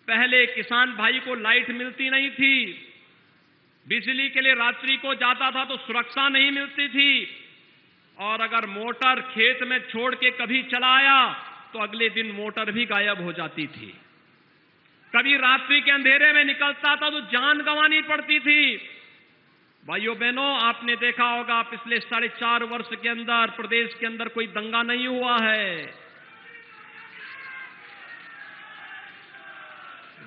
पहले किसान भाई को लाइट मिलती नहीं थी, बिजली के लिए रात्रि को जाता था तो सुरक्षा नहीं मिलती थी, और अगर मोटर खेत में छोड़ के कभी चलाया तो अगले दिन मोटर भी गायब हो जाती थी। कभी रात्रि के अंधेरे में निकलता था तो जान गंवानी पड़ती थी। भाइयों बहनों, आपने देखा होगा पिछले 4.5 वर्ष के अंदर प्रदेश के अंदर कोई दंगा नहीं हुआ है।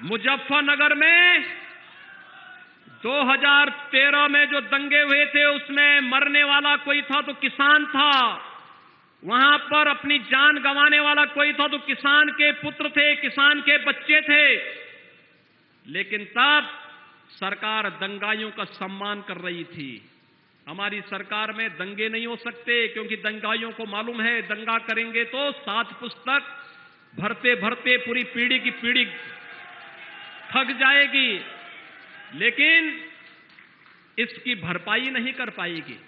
मुजफ्फरनगर में 2013 में जो दंगे हुए थे उसमें मरने वाला कोई था तो किसान था, वहां पर अपनी जान गंवाने वाला कोई था तो किसान के पुत्र थे, किसान के बच्चे थे। लेकिन तब सरकार दंगाइयों का सम्मान कर रही थी। हमारी सरकार में दंगे नहीं हो सकते, क्योंकि दंगाइयों को मालूम है दंगा करेंगे तो 7 पुस्तक भरते भरते पूरी पीढ़ी की पीढ़ी थक जाएगी, लेकिन इसकी भरपाई नहीं कर पाएगी।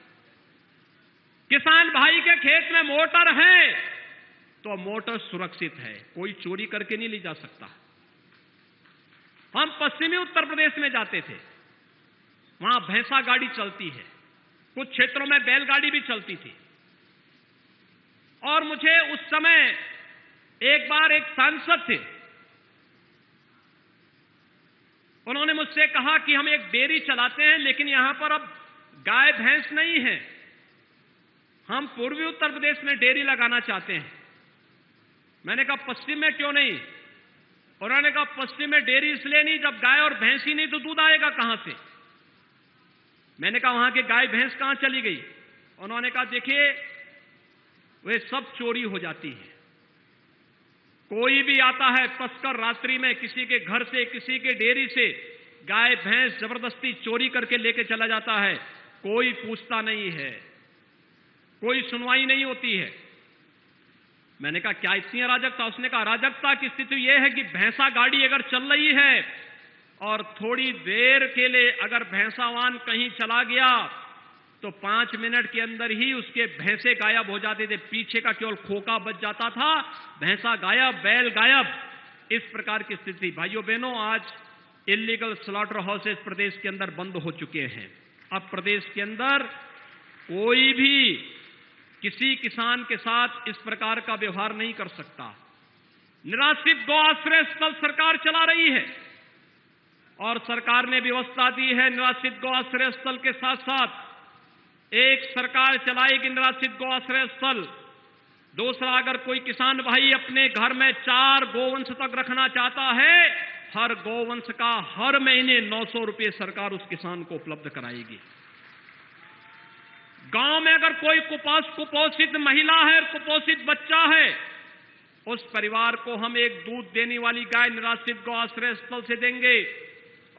किसान भाई के खेत में मोटर है तो मोटर सुरक्षित है, कोई चोरी करके नहीं ले जा सकता। हम पश्चिमी उत्तर प्रदेश में जाते थे, वहां भैंसा गाड़ी चलती है, कुछ क्षेत्रों में बैलगाड़ी भी चलती थी। और मुझे उस समय एक बार एक सांसद थे, उन्होंने मुझसे कहा कि हम एक डेयरी चलाते हैं, लेकिन यहां पर अब गाय भैंस नहीं है, हम पूर्वी उत्तर प्रदेश में डेयरी लगाना चाहते हैं। मैंने कहा पश्चिम में क्यों नहीं? उन्होंने कहा पश्चिम में डेयरी इसलिए नहीं, जब गाय और भैंस ही नहीं तो दूध आएगा कहां से? मैंने कहा वहां के गाय भैंस कहां चली गई? उन्होंने कहा देखिए वे सब चोरी हो जाती है। कोई भी आता है तस्कर रात्रि में किसी के घर से, किसी के डेयरी से गाय भैंस जबरदस्ती चोरी करके लेके चला जाता है, कोई पूछता नहीं है, कोई सुनवाई नहीं होती है। मैंने कहा क्या इतनी अराजकता? उसने कहा अराजकता की स्थिति यह है कि भैंसा गाड़ी अगर चल रही है और थोड़ी देर के लिए अगर भैंसावान कहीं चला गया तो 5 मिनट के अंदर ही उसके भैंसे गायब हो जाते थे, पीछे का केवल खोका बच जाता था, भैंसा गायब, बैल गायब। इस प्रकार की स्थिति। भाइयों बहनों, आज इलीगल स्लॉटर हाउसेस प्रदेश के अंदर बंद हो चुके हैं। अब प्रदेश के अंदर कोई भी किसी किसान के साथ इस प्रकार का व्यवहार नहीं कर सकता। निराश्रित गौ आश्रय स्थल सरकार चला रही है और सरकार ने व्यवस्था दी है निराश्रित गौ आश्रय स्थल के साथ साथ एक सरकार चलाएगी निराश्रित गौ आश्रय स्थल। दूसरा, अगर कोई किसान भाई अपने घर में 4 गोवंश तक रखना चाहता है, हर गोवंश का हर महीने 900 रुपये सरकार उस किसान को उपलब्ध कराएगी। गांव में अगर कोई कुपोषित महिला है, कुपोषित बच्चा है, उस परिवार को हम एक दूध देने वाली गाय निराश्रित गौ आश्रय स्थल से देंगे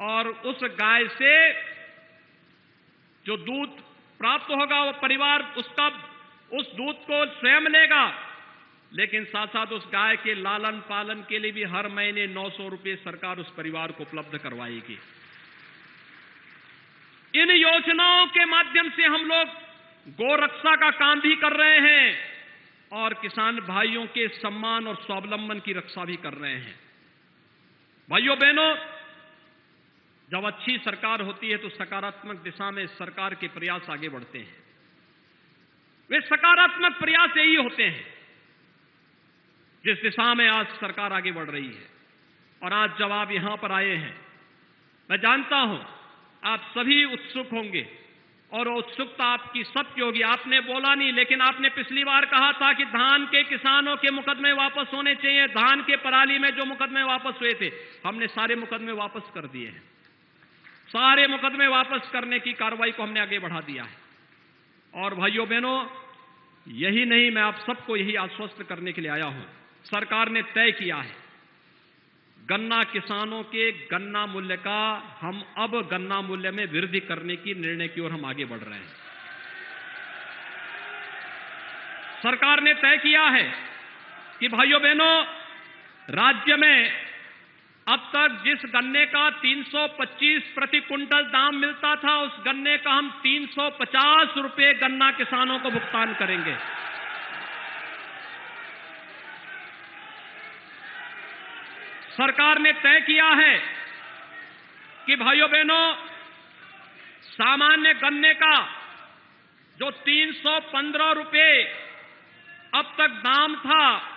और उस गाय से जो दूध प्राप्त होगा वो परिवार उस दूध को स्वयं लेगा, लेकिन साथ साथ उस गाय के लालन पालन के लिए भी हर महीने 900 रुपये सरकार उस परिवार को उपलब्ध करवाएगी। इन योजनाओं के माध्यम से हम लोग गोरक्षा का काम भी कर रहे हैं और किसान भाइयों के सम्मान और स्वावलंबन की रक्षा भी कर रहे हैं। भाइयों बहनों, जब अच्छी सरकार होती है तो सकारात्मक दिशा में सरकार के प्रयास आगे बढ़ते हैं। वे सकारात्मक प्रयास यही होते हैं जिस दिशा में आज सरकार आगे बढ़ रही है। और आज जब आप यहां पर आए हैं, मैं जानता हूं आप सभी उत्सुक होंगे और उत्सुकता आपकी सबकी होगी। आपने बोला नहीं, लेकिन आपने पिछली बार कहा था कि धान के किसानों के मुकदमे वापस होने चाहिए। धान के पराली में जो मुकदमे वापस हुए थे, हमने सारे मुकदमे वापस कर दिए हैं। सारे मुकदमे वापस करने की कार्रवाई को हमने आगे बढ़ा दिया है। और भाइयों बहनों, यही नहीं, मैं आप सबको यही आश्वस्त करने के लिए आया हूं। सरकार ने तय किया है गन्ना किसानों के गन्ना मूल्य का, हम अब गन्ना मूल्य में वृद्धि करने की निर्णय की ओर हम आगे बढ़ रहे हैं। सरकार ने तय किया है कि भाइयों बहनों, राज्य में अब तक जिस गन्ने का 325 प्रति कुंटल दाम मिलता था, उस गन्ने का हम 350 रुपये गन्ना किसानों को भुगतान करेंगे। सरकार ने तय किया है कि भाइयों बहनों, सामान्य गन्ने का जो 315 रुपए अब तक दाम था,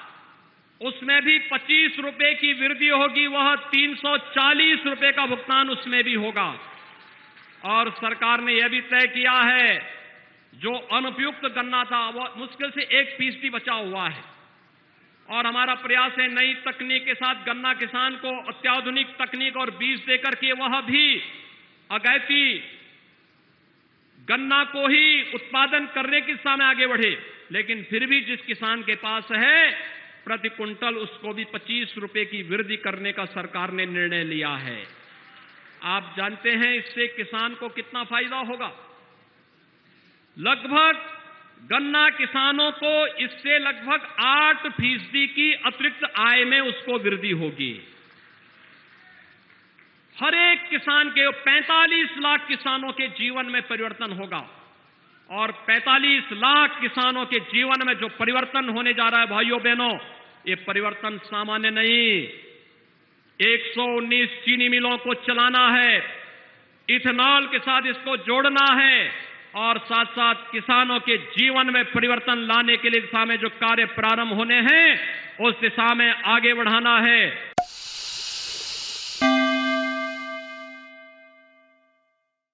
उसमें भी 25 रुपए की वृद्धि होगी, वह 340 रुपए का भुगतान उसमें भी होगा। और सरकार ने यह भी तय किया है, जो अनुपयुक्त गन्ना था वह मुश्किल से 1% बचा हुआ है। और हमारा प्रयास है नई तकनीक के साथ गन्ना किसान को अत्याधुनिक तकनीक और बीज देकर के वह भी अगैती गन्ना को ही उत्पादन करने की दिशा में आगे बढ़े। लेकिन फिर भी जिस किसान के पास है, प्रति कुंटल उसको भी 25 रुपए की वृद्धि करने का सरकार ने निर्णय लिया है। आप जानते हैं इससे किसान को कितना फायदा होगा। लगभग गन्ना किसानों को इससे लगभग 8% की अतिरिक्त आय में उसको वृद्धि होगी। हर एक किसान के 45 लाख किसानों के जीवन में परिवर्तन होगा। और 45 लाख किसानों के जीवन में जो परिवर्तन होने जा रहा है भाइयों बहनों, ये परिवर्तन सामान्य नहीं। 119 चीनी मिलों को चलाना है, इथेनॉल के साथ इसको जोड़ना है और साथ साथ किसानों के जीवन में परिवर्तन लाने के लिए दिशा में जो कार्य प्रारंभ होने हैं, उस दिशा में आगे बढ़ाना है।